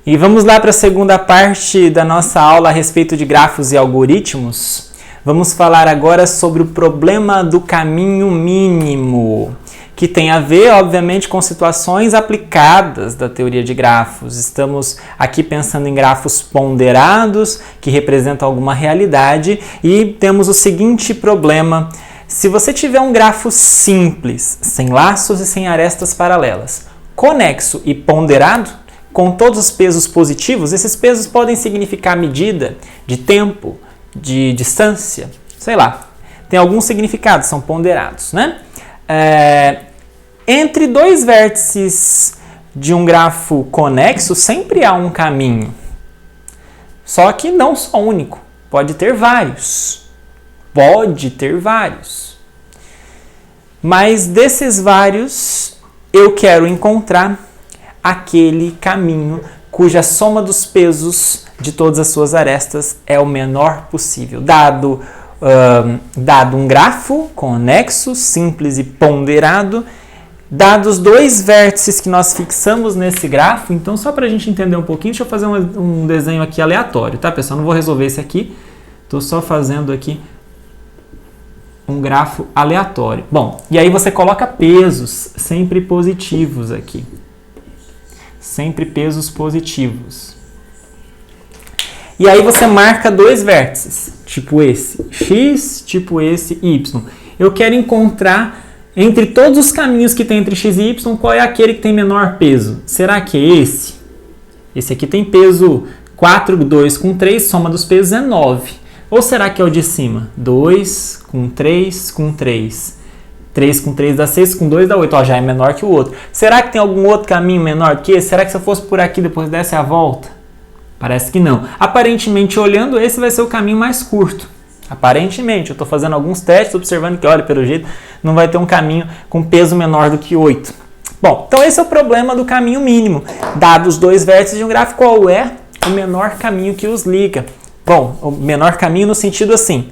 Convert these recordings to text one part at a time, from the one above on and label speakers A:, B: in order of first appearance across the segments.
A: E vamos lá para a segunda parte da nossa aula a respeito de grafos e algoritmos. Vamos falar agora sobre o problema do caminho mínimo, que tem a ver, obviamente, com situações aplicadas da teoria de grafos. Estamos aqui pensando em grafos ponderados, que representam alguma realidade, e temos o seguinte problema. Se você tiver um grafo simples, sem laços e sem arestas paralelas, conexo e ponderado, com todos os pesos positivos, esses pesos podem significar medida de tempo, de distância, sei lá. Tem alguns significados, são ponderados, né? Entre dois vértices de um grafo conexo, sempre há um caminho. Só que não só único, pode ter vários. Pode ter vários. Mas desses vários, eu quero encontrar aquele caminho cuja soma dos pesos de todas as suas arestas é o menor possível. Dado um grafo conexo, simples e ponderado, dados dois vértices que nós fixamos nesse grafo, então só para a gente entender um pouquinho, deixa eu fazer um desenho aqui aleatório, tá, pessoal? Não vou resolver esse aqui, estou só fazendo aqui um grafo aleatório. Bom, e aí você coloca pesos sempre positivos aqui. Sempre pesos positivos. E aí você marca dois vértices, tipo esse, x, tipo esse, y. Eu quero encontrar, entre todos os caminhos que tem entre x e y, qual é aquele que tem menor peso? Será que é esse? Esse aqui tem peso 4, 2 com 3, soma dos pesos é 9. Ou será que é o de cima? 2 com 3 com 3. 3 com 3 dá 6, com 2 dá 8. Ó, já é menor que o outro. Será que tem algum outro caminho menor que esse? Será que se eu fosse por aqui, depois desse a volta? Parece que não. Aparentemente, olhando, esse vai ser o caminho mais curto. Aparentemente, eu estou fazendo alguns testes, observando que, olha, pelo jeito, não vai ter um caminho com peso menor do que 8. Bom, então esse é o problema do caminho mínimo. Dados os dois vértices de um gráfico, qual é o menor caminho que os liga? Bom, o menor caminho no sentido assim,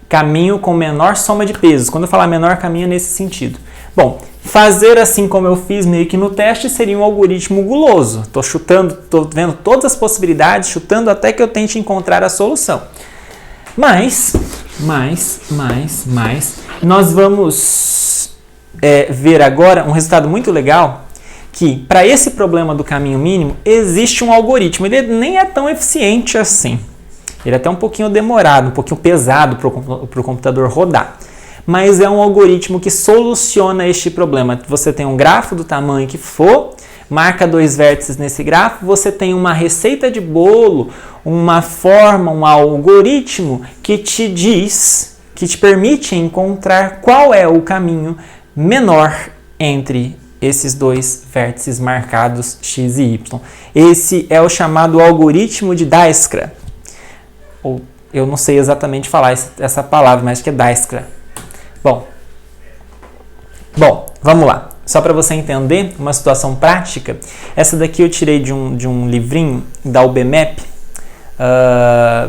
A: caminho com menor soma de pesos. Quando eu falar menor caminho é nesse sentido. Bom, fazer assim como eu fiz meio que no teste seria um algoritmo guloso. Estou chutando, estou vendo todas as possibilidades, chutando até que eu tente encontrar a solução. Mas nós vamos ver agora um resultado muito legal, que para esse problema do caminho mínimo existe um algoritmo. Ele nem é tão eficiente assim. Ele é até um pouquinho demorado, um pouquinho pesado para o computador rodar. Mas é um algoritmo que soluciona este problema. Você tem um grafo do tamanho que for, marca dois vértices nesse grafo, você tem uma receita de bolo, uma forma, um algoritmo que te diz, que te permite encontrar qual é o caminho menor entre esses dois vértices marcados x e y. Esse é o chamado algoritmo de Dijkstra. Eu não sei exatamente falar essa palavra, mas acho que é Dijkstra. Bom, vamos lá. Só para você entender uma situação prática, essa daqui eu tirei de um livrinho da UBMAP,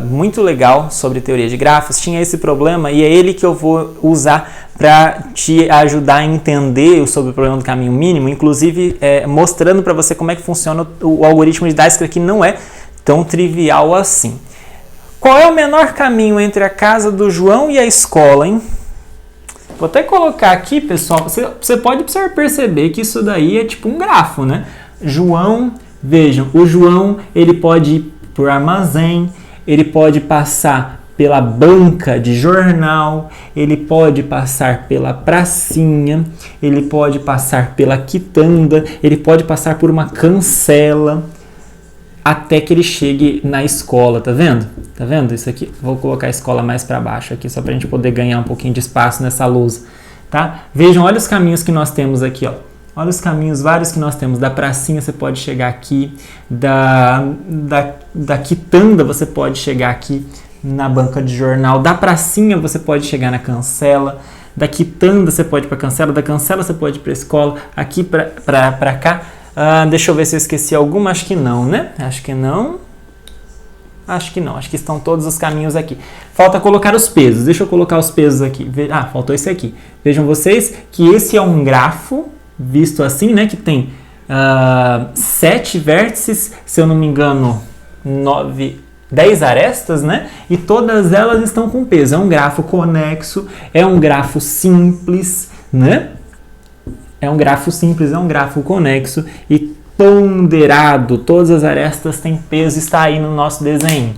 A: muito legal, sobre teoria de grafos. Tinha esse problema e é ele que eu vou usar para te ajudar a entender sobre o problema do caminho mínimo, inclusive mostrando para você como é que funciona o algoritmo de Dijkstra, que não é tão trivial assim. Qual é o menor caminho entre a casa do João e a escola, hein? Vou até colocar aqui, pessoal, você pode perceber que isso daí é tipo um grafo, né? João, vejam, o João, ele pode ir por armazém, ele pode passar pela banca de jornal, ele pode passar pela pracinha, ele pode passar pela quitanda, ele pode passar por uma cancela, até que ele chegue na escola, tá vendo? Tá vendo isso aqui? Vou colocar a escola mais para baixo aqui, só para a gente poder ganhar um pouquinho de espaço nessa lousa, tá? Vejam, olha os caminhos que nós temos aqui, ó. Olha os caminhos vários que nós temos. Da pracinha você pode chegar aqui, da quitanda você pode chegar aqui na banca de jornal, da pracinha você pode chegar na cancela, da quitanda você pode ir para a cancela, da cancela você pode ir para a escola, aqui para cá. Deixa eu ver se eu esqueci alguma, acho que não, né? Acho que não, acho que estão todos os caminhos aqui. Falta colocar os pesos, deixa eu colocar os pesos aqui. Faltou esse aqui. Vejam vocês que esse é um grafo, visto assim, né? Que tem 7 vértices, se eu não me engano, 10 arestas, né? E todas elas estão com peso. É um grafo conexo, é um grafo simples, né? É um grafo simples, é um grafo conexo e ponderado. Todas as arestas têm peso, está aí no nosso desenho.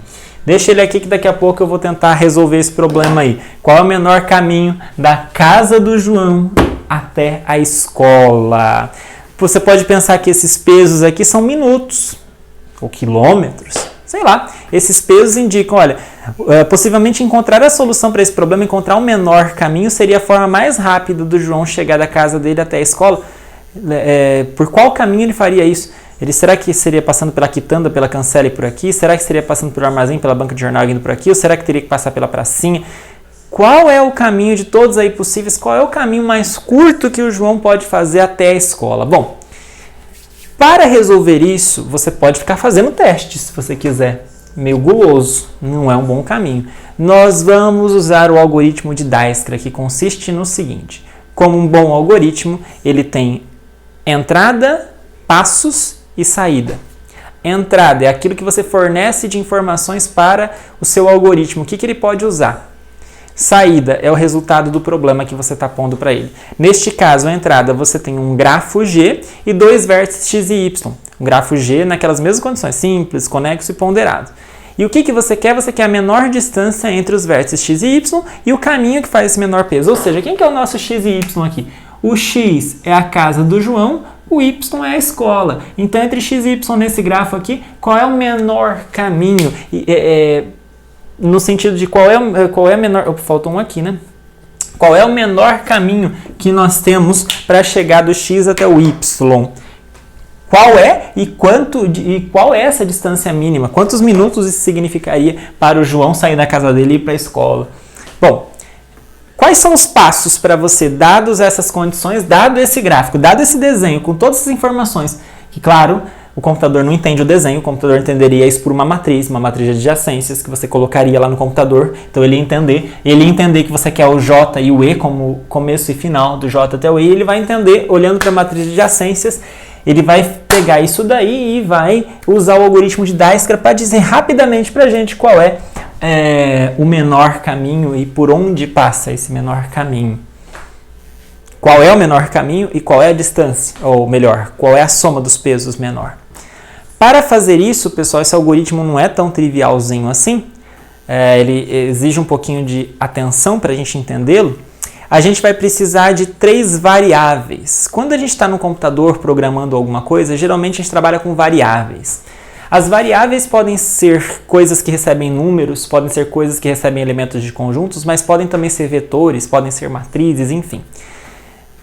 A: Deixa ele aqui que daqui a pouco eu vou tentar resolver esse problema aí. Qual é o menor caminho da casa do João até a escola? Você pode pensar que esses pesos aqui são minutos ou quilômetros. Sei lá, esses pesos indicam, olha, possivelmente encontrar a solução para esse problema, encontrar um menor caminho, seria a forma mais rápida do João chegar da casa dele até a escola. Por qual caminho ele faria isso? Será que seria passando pela quitanda, pela cancela e por aqui? Será que seria passando pelo armazém, pela banca de jornal indo por aqui? Ou será que teria que passar pela pracinha? Qual é o caminho de todos aí possíveis? Qual é o caminho mais curto que o João pode fazer até a escola? Bom, para resolver isso, você pode ficar fazendo testes, se você quiser. Meio guloso, não é um bom caminho. Nós vamos usar o algoritmo de Dijkstra, que consiste no seguinte. Como um bom algoritmo, ele tem entrada, passos e saída. Entrada é aquilo que você fornece de informações para o seu algoritmo. O que ele pode usar? Saída é o resultado do problema que você está pondo para ele. Neste caso, a entrada, você tem um grafo G e 2 vértices x e y. Um grafo G naquelas mesmas condições, simples, conexo e ponderado. E o que você quer? Você quer a menor distância entre os vértices x e y e o caminho que faz esse menor peso. Ou seja, quem que é o nosso x e y aqui? O x é a casa do João, o y é a escola. Então, entre x e y nesse grafo aqui, qual é o menor caminho? No sentido de qual é a menor... faltou um aqui, né? Qual é o menor caminho que nós temos para chegar do x até o y? Qual é e qual é essa distância mínima? Quantos minutos isso significaria para o João sair da casa dele e ir para a escola? Bom, quais são os passos para você, dados essas condições, dado esse gráfico, dado esse desenho, com todas essas informações, que claro, o computador não entende o desenho, o computador entenderia isso por uma matriz de adjacências que você colocaria lá no computador, então ele ia entender que você quer o J e o E como começo e final do J até o E, ele vai entender, olhando para a matriz de adjacências, ele vai pegar isso daí e vai usar o algoritmo de Dijkstra para dizer rapidamente para a gente qual é o menor caminho e por onde passa esse menor caminho. Qual é o menor caminho e qual é a distância, ou melhor, qual é a soma dos pesos menor. Para fazer isso, pessoal, esse algoritmo não é tão trivialzinho assim, ele exige um pouquinho de atenção para a gente entendê-lo. A gente vai precisar de 3 variáveis. Quando a gente está no computador programando alguma coisa, geralmente a gente trabalha com variáveis. As variáveis podem ser coisas que recebem números, podem ser coisas que recebem elementos de conjuntos, mas podem também ser vetores, podem ser matrizes, enfim.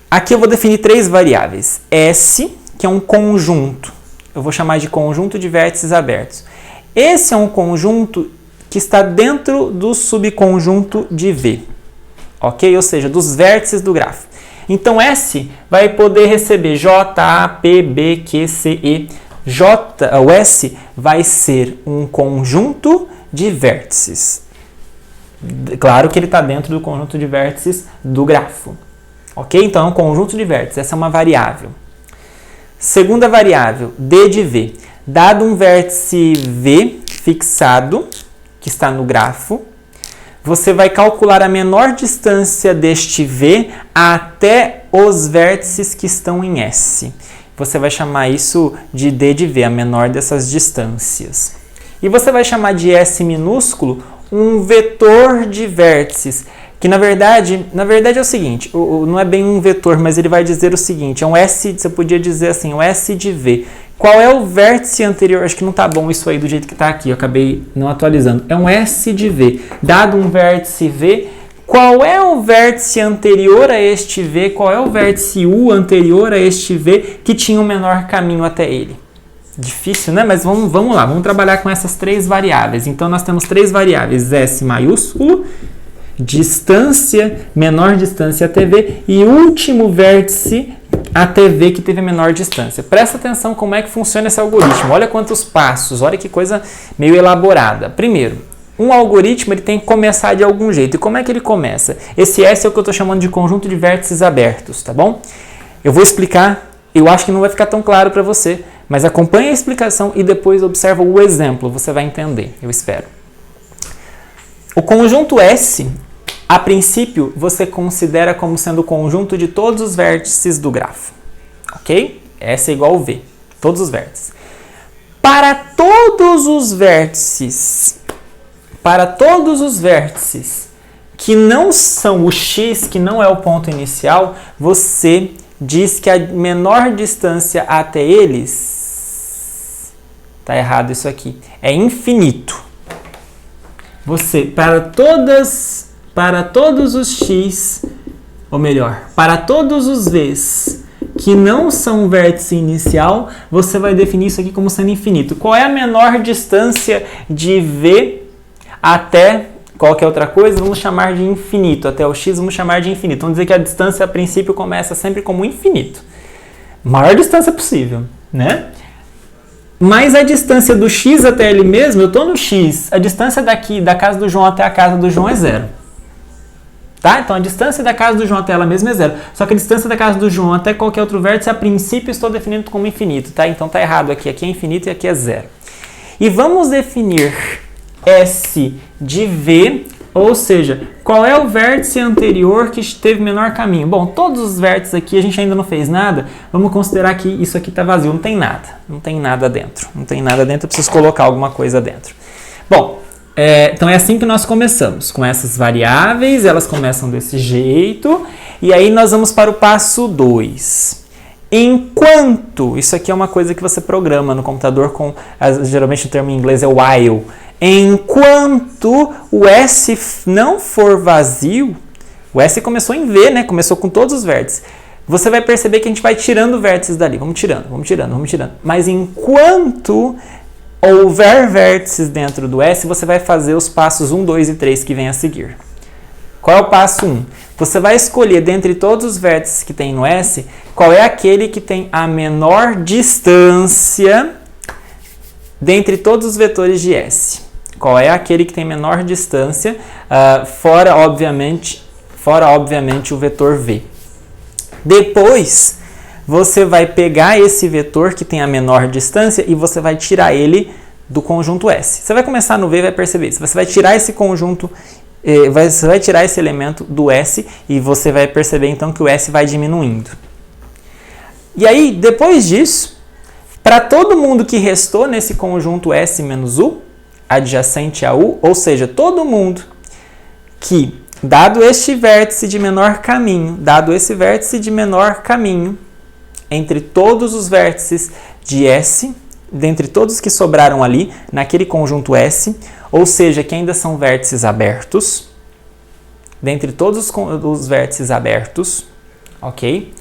A: Aqui eu vou definir 3 variáveis. S, que é um conjunto. Eu vou chamar de conjunto de vértices abertos. Esse é um conjunto que está dentro do subconjunto de V. Ok? Ou seja, dos vértices do grafo. Então, S vai poder receber J, A, P, B, Q, C, E. O S vai ser um conjunto de vértices. Claro que ele está dentro do conjunto de vértices do grafo. Ok? Então, é um conjunto de vértices. Essa é uma variável. Segunda variável, D de V. Dado um vértice V fixado, que está no grafo, você vai calcular a menor distância deste V até os vértices que estão em S. Você vai chamar isso de D de V, a menor dessas distâncias. E você vai chamar de S minúsculo um vetor de vértices, que na verdade é o seguinte, não é bem um vetor, mas ele vai dizer o seguinte, é um S, você podia dizer assim, um S de V. Qual é o vértice anterior? Acho que não está bom isso aí do jeito que está aqui, eu acabei não atualizando. É um S de V. Dado um vértice V, qual é o vértice anterior a este V? Qual é o vértice U anterior a este V que tinha o menor caminho até ele? Difícil, né? Mas vamos lá, vamos trabalhar com essas 3 variáveis. Então, nós temos 3 variáveis, S maiúsculo, distância, menor distância até V e último vértice até V que teve a menor distância. Presta atenção como é que funciona esse algoritmo. Olha quantos passos, olha que coisa meio elaborada. Primeiro, um algoritmo ele tem que começar de algum jeito. E como é que ele começa? Esse S é o que eu estou chamando de conjunto de vértices abertos, tá bom? Eu vou explicar Eu acho que não vai ficar tão claro para você, mas acompanhe a explicação e depois observa o exemplo, você vai entender, eu espero. O conjunto S, a princípio, você considera como sendo o conjunto de todos os vértices do grafo, ok? S é igual a V, todos os vértices. Para todos os vértices que não são o x, que não é o ponto inicial, você diz que a menor distância até eles, tá errado isso aqui, é infinito. Você, para todos os x, ou melhor, para todos os v's que não são o vértice inicial, você vai definir isso aqui como sendo infinito. Qual é a menor distância de v até qualquer outra coisa? Vamos chamar de infinito. Até o x vamos chamar de infinito. Vamos dizer que a distância a princípio começa sempre como infinito. Maior distância possível, né? Mas a distância do x até ele mesmo, eu estou no x, a distância daqui da casa do João até a casa do João é 0. Tá? Então a distância da casa do João até ela mesma é 0. Só que a distância da casa do João até qualquer outro vértice, a princípio, estou definindo como infinito. Tá? Então tá errado aqui. Aqui é infinito e aqui é 0. E vamos definir S de V, ou seja, qual é o vértice anterior que teve menor caminho? Bom, todos os vértices aqui a gente ainda não fez nada. Vamos considerar que isso aqui está vazio. Não tem nada. Não tem nada dentro. Não tem nada dentro, eu preciso colocar alguma coisa dentro. Bom, então é assim que nós começamos, com essas variáveis, elas começam desse jeito, e aí nós vamos para o passo 2. Enquanto, isso aqui é uma coisa que você programa no computador com, geralmente o termo em inglês é while, enquanto o S não for vazio, o S começou em V, né? Começou com todos os vértices. Você vai perceber que a gente vai tirando vértices dali, vamos tirando. Mas enquanto houver vértices dentro do S, você vai fazer os passos 1, 2 e 3 que vem a seguir. Qual é o passo 1? Você vai escolher dentre todos os vértices que tem no S, qual é aquele que tem a menor distância dentre todos os vetores de S. Qual é aquele que tem menor distância, fora obviamente o vetor V. Depois, você vai pegar esse vetor que tem a menor distância e você vai tirar ele do conjunto S. Você vai começar no V e vai perceber isso. Você vai tirar esse conjunto, você vai tirar esse elemento do S e você vai perceber então que o S vai diminuindo. E aí, depois disso, para todo mundo que restou nesse conjunto S menos U, adjacente a U, ou seja, todo mundo que, dado este vértice de menor caminho, entre todos os vértices de S, dentre todos que sobraram ali, naquele conjunto S, ou seja, que ainda são vértices abertos, dentre todos os vértices abertos, ok?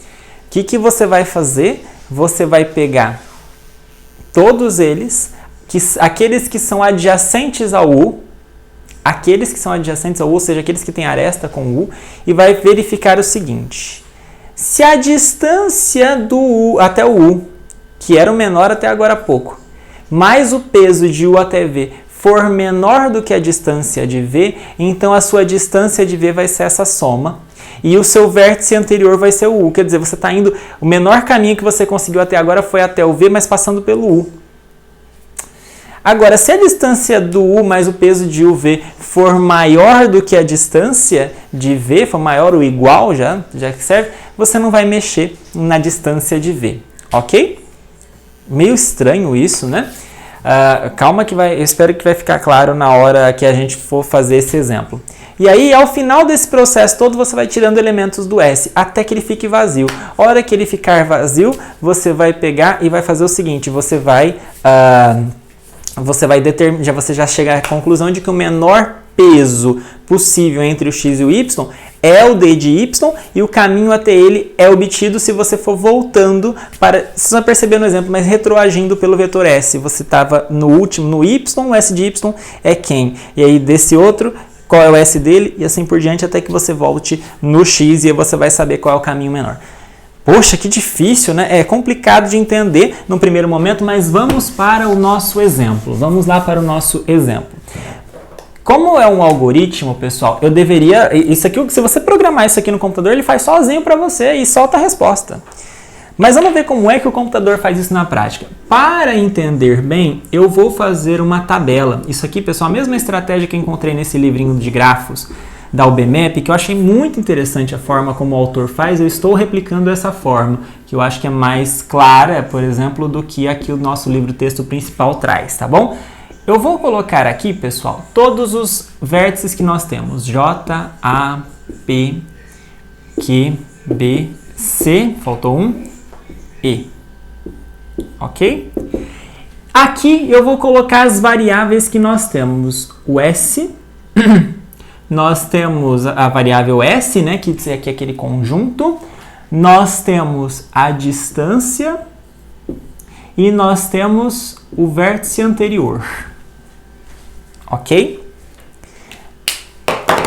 A: O que você vai fazer? Você vai pegar todos eles, aqueles que são adjacentes ao U, ou seja, aqueles que têm aresta com U, e vai verificar o seguinte: se a distância do U até o U, que era o menor até agora há pouco, mais o peso de U até V for menor do que a distância de V, então a sua distância de V vai ser essa soma, e o seu vértice anterior vai ser o U, quer dizer, você está indo, o menor caminho que você conseguiu até agora foi até o V, mas passando pelo U. Agora, se a distância do U mais o peso de UV for maior do que a distância de V, for maior ou igual, já que serve, você não vai mexer na distância de V, ok? Meio estranho isso, né? Calma que eu espero que vai ficar claro na hora que a gente for fazer esse exemplo. E aí, ao final desse processo todo, você vai tirando elementos do S, até que ele fique vazio. A hora que ele ficar vazio, você vai pegar e vai fazer o seguinte, você determinar, você já chega à conclusão de que o menor peso possível entre o x e o y é o d de y e o caminho até ele é obtido se você for voltando para, vocês vão perceber no exemplo, mas retroagindo pelo vetor S. Você estava no último, no y, o S de y é quem? E aí desse outro, qual é o S dele? E assim por diante até que você volte no x e aí você vai saber qual é o caminho menor. Poxa, que difícil, né? É complicado de entender no primeiro momento, mas vamos para o nosso exemplo. Vamos lá para o nosso exemplo. Como é um algoritmo, pessoal, eu deveria... Isso aqui, se você programar isso aqui no computador, ele faz sozinho para você e solta a resposta. Mas vamos ver como é que o computador faz isso na prática. Para entender bem, eu vou fazer uma tabela. Isso aqui, pessoal, a mesma estratégia que eu encontrei nesse livrinho de grafos da UBMAP, que eu achei muito interessante a forma como o autor faz, eu estou replicando essa forma, que eu acho que é mais clara, por exemplo, do que aqui o nosso livro-texto principal traz, tá bom? Eu vou colocar aqui, pessoal, todos os vértices que nós temos. J, A, P, Q, B, C, faltou um, E. Ok? Aqui eu vou colocar as variáveis que nós temos. O S, nós temos a variável S, né, que é aquele conjunto. Nós temos a distância e nós temos o vértice anterior. Ok?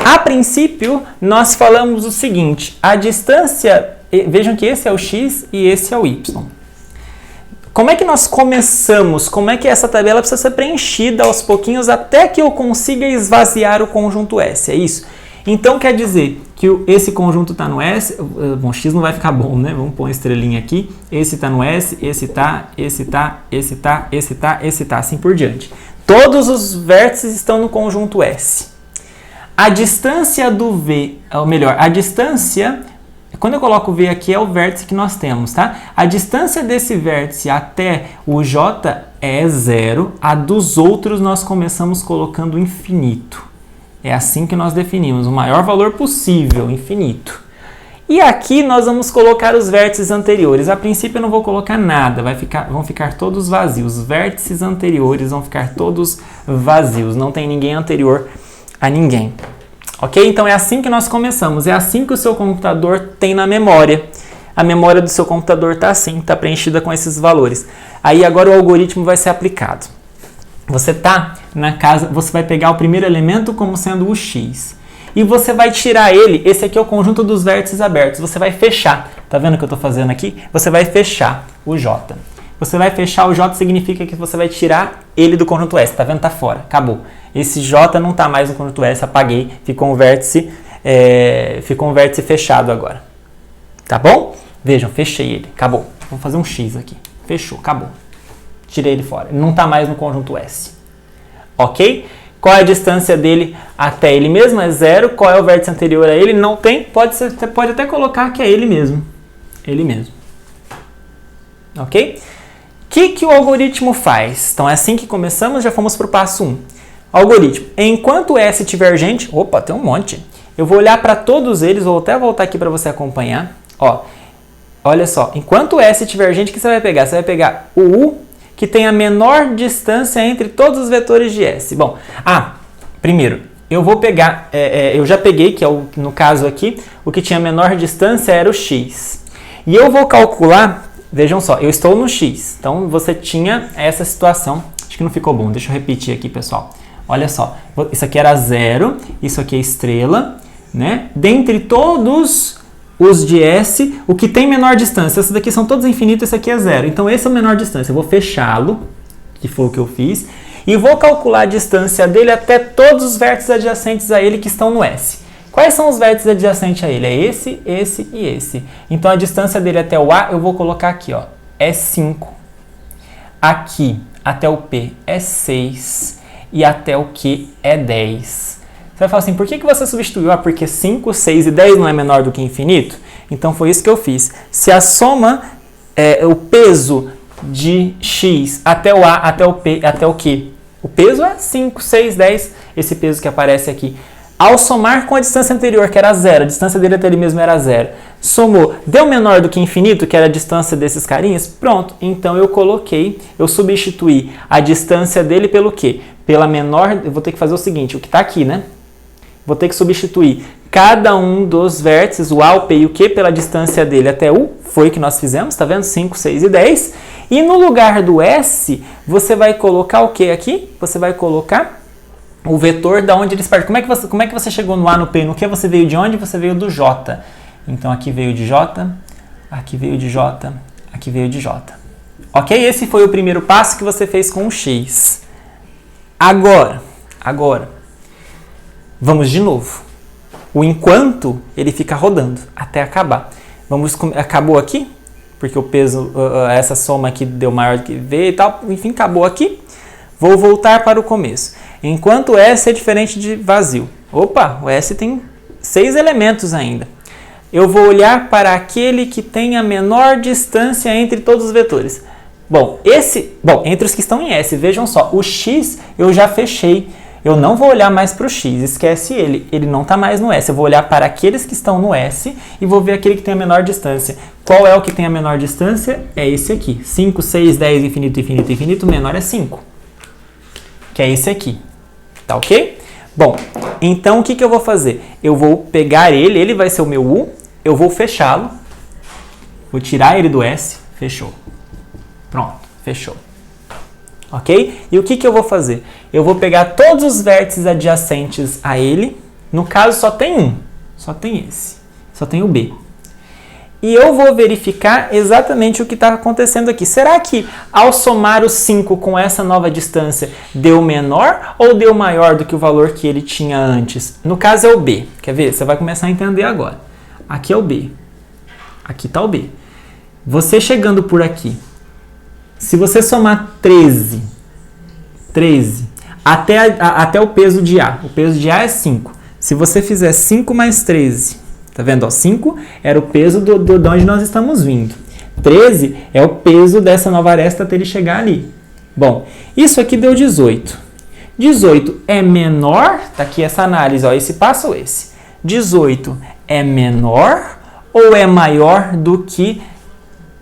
A: A princípio, nós falamos o seguinte, a distância, vejam que esse é o x e esse é o y. Como é que nós começamos? Como é que essa tabela precisa ser preenchida aos pouquinhos até que eu consiga esvaziar o conjunto S? É isso? Então quer dizer que esse conjunto está no S, bom, x não vai ficar bom, né? Vamos pôr uma estrelinha aqui, esse está no S, esse está, esse está, esse está, esse está, esse está, assim por diante. Todos os vértices estão no conjunto S. A distância do V, ou melhor, a distância, quando eu coloco o V aqui é o vértice que nós temos, tá? A distância desse vértice até o J é 0, a dos outros nós começamos colocando infinito. É assim que nós definimos, o maior valor possível, infinito. E aqui nós vamos colocar os vértices anteriores. A princípio eu não vou colocar nada, vão ficar todos vazios. Os vértices anteriores vão ficar todos vazios, não tem ninguém anterior a ninguém. Ok? Então é assim que nós começamos, é assim que o seu computador tem na memória. A memória do seu computador está assim, está preenchida com esses valores. Aí agora o algoritmo vai ser aplicado. Você está na casa, você vai pegar o primeiro elemento como sendo o x. E você vai tirar ele, esse aqui é o conjunto dos vértices abertos, você vai fechar. Tá vendo o que eu estou fazendo aqui? Você vai fechar o J. Você vai fechar o J significa que você vai tirar ele do conjunto S. Tá vendo? Tá fora. Acabou. Esse J não tá mais no conjunto S. Apaguei. Ficou um vértice fechado agora. Tá bom? Vejam, fechei ele. Acabou. Vou fazer um X aqui. Fechou. Acabou. Tirei ele fora. Ele não tá mais no conjunto S. Ok? Qual é a distância dele até ele mesmo? É 0. Qual é o vértice anterior a ele? Não tem. Você pode até colocar que é ele mesmo. Ele mesmo. Ok? O que o algoritmo faz? Então é assim que começamos, já fomos para o passo 1. Algoritmo. Enquanto S tiver gente, opa, tem um monte. Eu vou olhar para todos eles, vou até voltar aqui para você acompanhar. Ó, olha só, enquanto S tiver gente, o que você vai pegar? Você vai pegar o U, que tem a menor distância entre todos os vetores de S. Bom, primeiro, eu vou pegar, eu já peguei, que é no caso aqui, o que tinha menor distância era o X. E eu vou calcular. Vejam só, eu estou no X, então você tinha essa situação, acho que não ficou bom, deixa eu repetir aqui, pessoal. Olha só, isso aqui era 0, isso aqui é estrela, né? Dentre todos os de S, o que tem menor distância, esses daqui são todos infinitos, esse aqui é 0, então esse é o menor distância, eu vou fechá-lo, que foi o que eu fiz, e vou calcular a distância dele até todos os vértices adjacentes a ele que estão no S. Quais são os vértices adjacentes a ele? É esse, esse e esse. Então, a distância dele até o A, eu vou colocar aqui, ó, é 5. Aqui, até o P, é 6. E até o Q é 10. Você vai falar assim, por que você substituiu? Porque 5, 6 e 10 não é menor do que infinito? Então, foi isso que eu fiz. Se a soma, o peso de X até o A, até o P, até o Q, o peso é 5, 6, 10, esse peso que aparece aqui. Ao somar com a distância anterior, que era 0, a distância dele até ele mesmo era 0, somou, deu menor do que infinito, que era a distância desses carinhas? Pronto, então eu substituí a distância dele pelo quê? Pela menor, eu vou ter que fazer o seguinte, o que está aqui, né? Vou ter que substituir cada um dos vértices, o A, o P e o Q, pela distância dele até U, foi o que nós fizemos, tá vendo? 5, 6 e 10. E no lugar do S, você vai colocar o que aqui? Você vai colocar o vetor da onde eles partem. Como é que você chegou no A, no P, no Q? Você veio de onde? Você veio do J. Então aqui veio de J, aqui veio de J, aqui veio de J. Ok? Esse foi o primeiro passo que você fez com o X. Agora, vamos de novo. O enquanto, ele fica rodando até acabar. Acabou aqui? porque o peso, essa soma aqui deu maior do que V e tal, enfim, acabou aqui. Vou voltar para o começo. Enquanto o S é diferente de vazio. Opa, o S tem 6 elementos ainda. Eu vou olhar para aquele que tem a menor distância entre todos os vetores. Bom, entre os que estão em S, vejam só, o X eu já fechei. Eu não vou olhar mais para o X, esquece ele não está mais no S. Eu vou olhar para aqueles que estão no S e vou ver aquele que tem a menor distância. Qual é o que tem a menor distância? É esse aqui. 5, 6, 10, infinito, infinito, infinito, o menor é 5. Que é esse aqui. Tá ok? Bom, então o que eu vou fazer? Eu vou pegar ele vai ser o meu U, eu vou fechá-lo, vou tirar ele do S, fechou. Pronto, fechou. Ok? E o que eu vou fazer? Eu vou pegar todos os vértices adjacentes a ele, no caso só tem um, só tem esse, só tem o B. E eu vou verificar exatamente o que está acontecendo aqui. Será que ao somar os 5 com essa nova distância, deu menor ou deu maior do que o valor que ele tinha antes? No caso é o B. Quer ver? Você vai começar a entender agora. Aqui é o B. Aqui está o B. Você chegando por aqui, se você somar 13 até o peso de A, o peso de A é 5. Se você fizer 5 mais 13... Tá vendo? Ó, 5 era o peso de onde nós estamos vindo. 13 é o peso dessa nova aresta até ele chegar ali. Bom, isso aqui deu 18. 18 é menor, tá aqui essa análise, ó, esse passo ou esse. 18 é menor ou é maior do que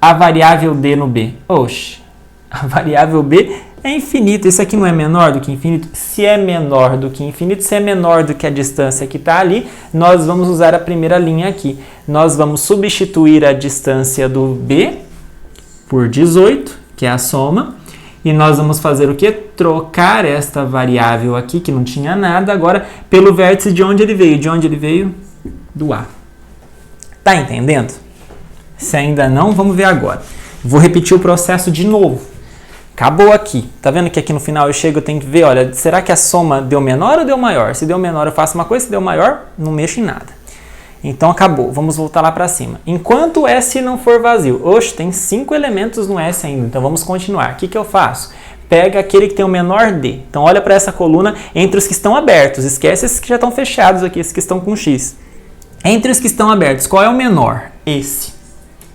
A: a variável D no B? Oxe, a variável B é infinito. Isso aqui não é menor do que infinito? Se é menor do que infinito, se é menor do que a distância que está ali, nós vamos usar a primeira linha aqui. Nós vamos substituir a distância do B por 18, que é a soma, e nós vamos fazer o quê? Trocar esta variável aqui, que não tinha nada, agora pelo vértice de onde ele veio. De onde ele veio? Do A. Tá entendendo? Se ainda não, vamos ver agora. Vou repetir o processo de novo. Acabou aqui. Tá vendo que aqui no final eu chego, eu tenho que ver, olha, será que a soma deu menor ou deu maior? Se deu menor eu faço uma coisa, se deu maior, não mexo em nada. Então acabou. Vamos voltar lá para cima. Enquanto o S não for vazio. Oxe, tem 5 elementos no S ainda, então vamos continuar. O que eu faço? Pega aquele que tem o menor D. Então olha para essa coluna entre os que estão abertos. Esquece esses que já estão fechados aqui, esses que estão com X. Entre os que estão abertos, qual é o menor? Esse.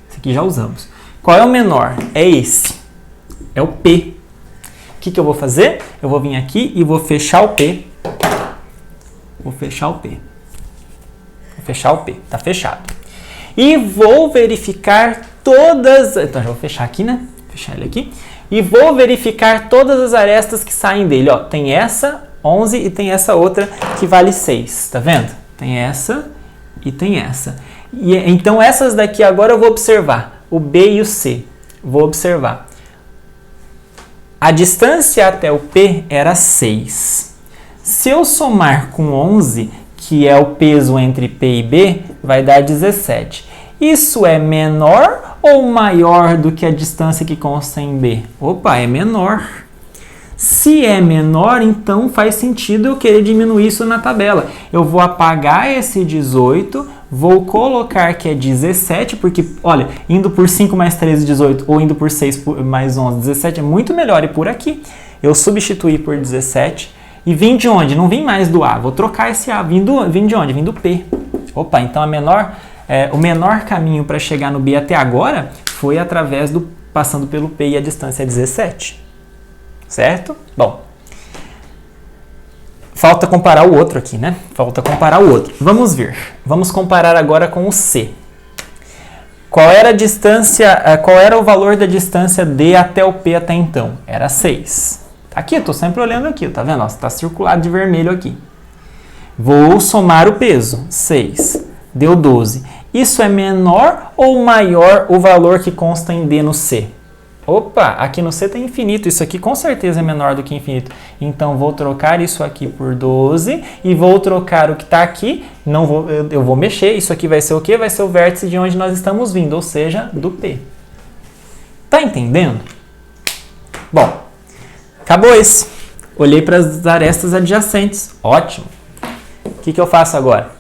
A: Esse aqui já usamos. Qual é o menor? É esse. É o P. O que eu vou fazer? Eu vou vir aqui e vou fechar o P. Vou fechar o P. Vou fechar o P. Tá fechado. E vou verificar todas... Então, já vou fechar aqui, né? Fechar ele aqui. E vou verificar todas as arestas que saem dele. Ó, tem essa, 11, e tem essa outra que vale 6. Tá vendo? Tem essa e tem essa. E, então, essas daqui agora eu vou observar. O B e o C. Vou observar. A distância até o P era 6. Se eu somar com 11, que é o peso entre P e B, vai dar 17. Isso é menor ou maior do que a distância que consta em B? Opa, é menor. Se é menor, então faz sentido eu querer diminuir isso na tabela. Eu vou apagar esse 18, vou colocar que é 17, porque, olha, indo por 5 mais 13, 18, ou indo por 6 mais 11, 17 é muito melhor. E por aqui, eu substituí por 17 e vim de onde? Não vim mais do A, vou trocar esse A. Vim de onde? Vim do P. Opa, então o menor caminho para chegar no B até agora foi através passando pelo P e a distância é 17. Certo? Bom, falta comparar o outro aqui, né? Falta comparar o outro. Vamos ver. Vamos comparar agora com o C. Qual era a distância, qual era o valor da distância D até o P até então? Era 6. Aqui, eu estou sempre olhando aqui, tá vendo? Está circulado de vermelho aqui. Vou somar o peso. 6. Deu 12. Isso é menor ou maior o valor que consta em D no C? Opa, aqui no C tem infinito, isso aqui com certeza é menor do que infinito. Então, vou trocar isso aqui por 12 e vou trocar o que está aqui, eu vou mexer, isso aqui vai ser o quê? Vai ser o vértice de onde nós estamos vindo, ou seja, do P. Tá entendendo? Bom, acabou esse. Olhei para as arestas adjacentes, ótimo. O que eu faço agora?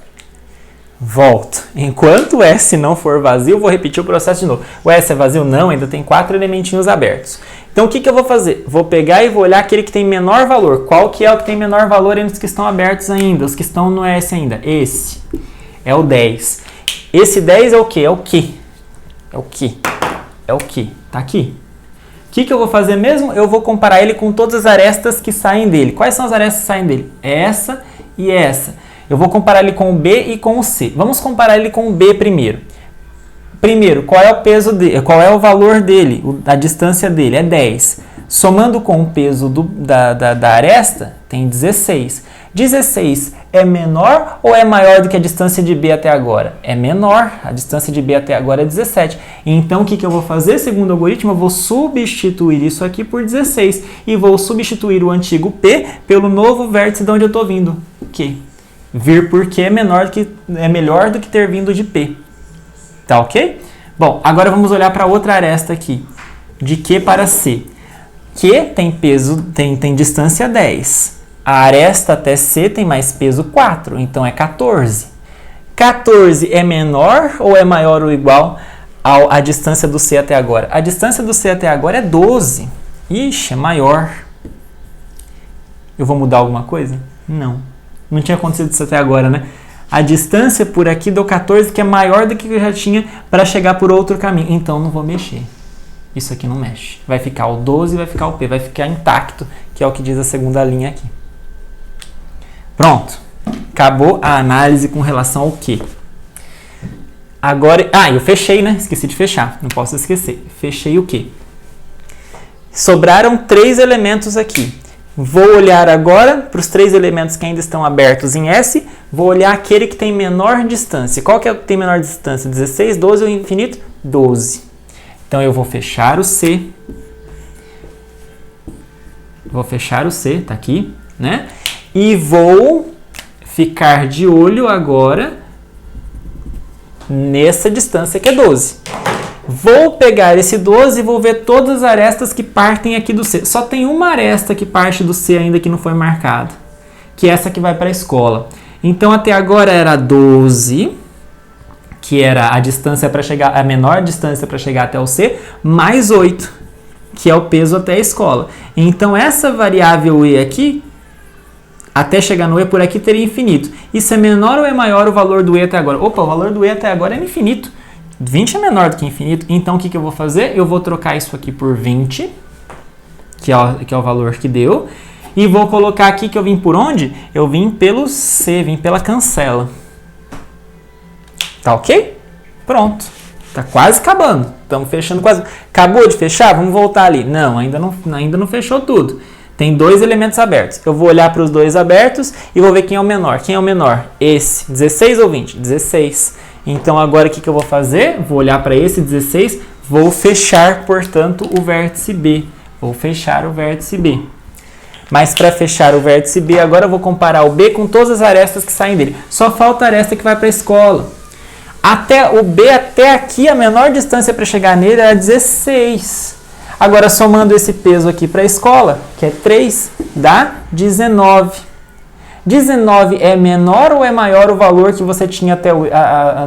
A: Volto. Enquanto o S não for vazio, vou repetir o processo de novo. O S é vazio? Não, ainda tem 4 elementinhos abertos. Então, o que eu vou fazer? Vou pegar e vou olhar aquele que tem menor valor. Qual que é o que tem menor valor entre os que estão abertos ainda? Os que estão no S ainda. Esse é o 10. Esse 10 é o quê? É o quê? É o quê? É o quê? Tá aqui. O que eu vou fazer mesmo? Eu vou comparar ele com todas as arestas que saem dele. Quais são as arestas que saem dele? Essa e essa. Eu vou comparar ele com o B e com o C. Vamos comparar ele com o B primeiro. Primeiro, qual é o peso dele? Qual é o valor dele? A distância dele é 10. Somando com o peso da aresta, tem 16. 16 é menor ou é maior do que a distância de B até agora? É menor. A distância de B até agora é 17. Então, o que eu vou fazer? Segundo o algoritmo, eu vou substituir isso aqui por 16. E vou substituir o antigo P pelo novo vértice de onde eu estou vindo. Q. Vir por Q é melhor do que ter vindo de P. Tá ok? Bom, agora vamos olhar para outra aresta aqui. De Q para C. Q tem peso, tem distância 10. A aresta até C tem mais peso 4, então é 14. 14 é menor ou é maior ou igual à distância do C até agora? A distância do C até agora é 12. Ixi, é maior. Eu vou mudar alguma coisa? Não tinha acontecido isso até agora, né? A distância por aqui deu 14, que é maior do que eu já tinha para chegar por outro caminho. Então, não vou mexer. Isso aqui não mexe. Vai ficar o 12 e vai ficar o P. Vai ficar intacto, que é o que diz a segunda linha aqui. Pronto. Acabou a análise com relação ao Q. Agora... eu fechei, né? Esqueci de fechar. Não posso esquecer. Fechei o Q. Sobraram 3 elementos aqui. Vou olhar agora para os 3 elementos que ainda estão abertos em S. Vou olhar aquele que tem menor distância. Qual que é o que tem menor distância? 16, 12 ou infinito? 12. Então, eu vou fechar o C. Vou fechar o C, tá aqui, né? E vou ficar de olho agora nessa distância que é 12. Vou pegar esse 12 e vou ver todas as arestas que partem aqui do C. Só tem uma aresta que parte do C ainda que não foi marcada, que é essa que vai para a escola. Então, até agora era 12, que era a distância para chegar, a menor distância para chegar até o C, mais 8, que é o peso até a escola. Então, essa variável E aqui, até chegar no E por aqui, teria infinito. Isso é menor ou é maior o valor do E até agora? Opa, o valor do E até agora é infinito. 20 é menor do que infinito, então o que eu vou fazer? Eu vou trocar isso aqui por 20, que é o valor que deu, e vou colocar aqui que eu vim por onde? Eu vim pelo C, vim pela cancela. Tá ok? Pronto. Tá quase acabando. Estamos fechando quase. Acabou de fechar? Vamos voltar ali. Não, ainda não fechou tudo. Tem 2 elementos abertos. Eu vou olhar para os 2 abertos e vou ver quem é o menor. Quem é o menor? Esse. 16 ou 20? 16. Então, agora o que eu vou fazer? Vou olhar para esse 16, vou fechar, portanto, o vértice B. Vou fechar o vértice B. Mas para fechar o vértice B, agora eu vou comparar o B com todas as arestas que saem dele. Só falta a aresta que vai para a escola. O B até aqui, a menor distância para chegar nele era 16. Agora, somando esse peso aqui para a escola, que é 3, dá 19. 19 é menor ou é maior o valor que você tinha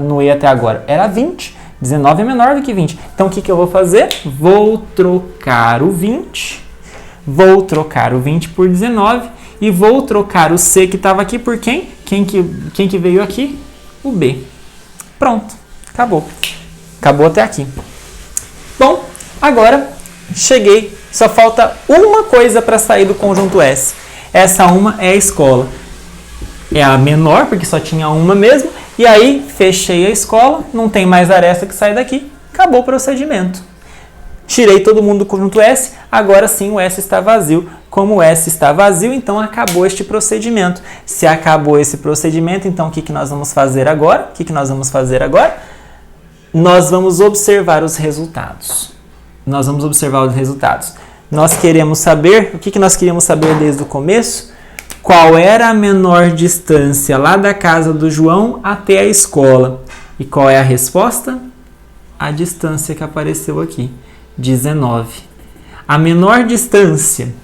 A: no E até agora? Era 20. 19 é menor do que 20. Então, o que eu vou fazer? Vou trocar o 20. Vou trocar o 20 por 19. E vou trocar o C que estava aqui por quem? Quem que veio aqui? O B. Pronto. Acabou. Acabou até aqui. Bom, agora cheguei. Só falta uma coisa para sair do conjunto S. Essa uma é a escola. É a menor, porque só tinha uma mesmo. E aí, fechei a escola, não tem mais aresta que sai daqui. Acabou o procedimento. Tirei todo mundo do conjunto S, agora sim o S está vazio. Como o S está vazio, então acabou este procedimento. Se acabou esse procedimento, então o que nós vamos fazer agora? Nós vamos observar os resultados. Nós queremos saber, o que nós queríamos saber desde o começo? Qual era a menor distância lá da casa do João até a escola? E qual é a resposta? A distância que apareceu aqui, 19. A menor distância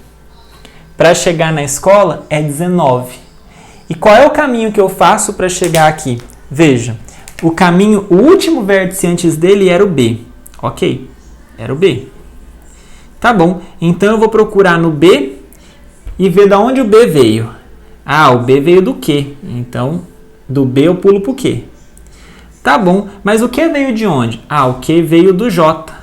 A: para chegar na escola é 19. E qual é o caminho que eu faço para chegar aqui? Veja, o último vértice antes dele era o B. Ok, era o B. Tá bom, então eu vou procurar no B e ver de onde o B veio. Ah, o B veio do Q. Então, do B eu pulo pro Q. Tá bom, mas o Q veio de onde? Ah, o Q veio do J.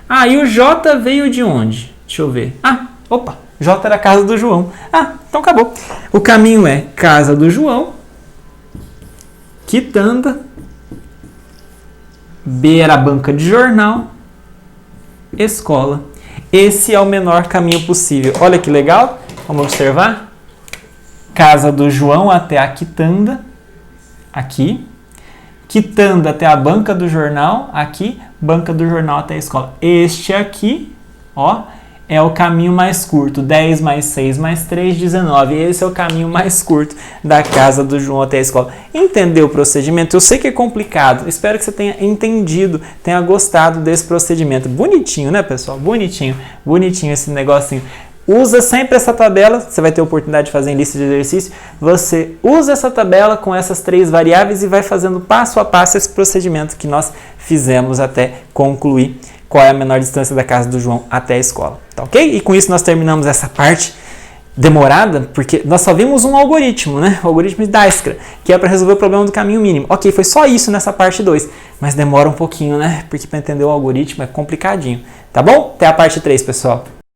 A: Ah, e o J veio de onde? Deixa eu ver. Ah, opa, J era a casa do João. Ah, então acabou. O caminho é casa do João, quitanda, B era a banca de jornal, escola. Esse é o menor caminho possível. Olha que legal. Vamos observar. Casa do João até a quitanda, aqui. Quitanda até a banca do jornal, aqui. Banca do jornal até a escola. Este aqui, ó, é o caminho mais curto. 10 mais 6 mais 3, 19. Esse é o caminho mais curto da casa do João até a escola. Entendeu o procedimento? Eu sei que é complicado. Espero que você tenha entendido, tenha gostado desse procedimento. Bonitinho, né, pessoal? Bonitinho. Bonitinho esse negocinho. Usa sempre essa tabela, você vai ter a oportunidade de fazer em lista de exercício. Você usa essa tabela com essas 3 variáveis e vai fazendo passo a passo esse procedimento que nós fizemos até concluir qual é a menor distância da casa do João até a escola. Tá ok? E com isso nós terminamos essa parte demorada, porque nós só vimos um algoritmo, né? O algoritmo de Dijkstra, que é para resolver o problema do caminho mínimo. Ok, foi só isso nessa parte 2, mas demora um pouquinho, né? Porque para entender o algoritmo é complicadinho. Tá bom? Até a parte 3, pessoal.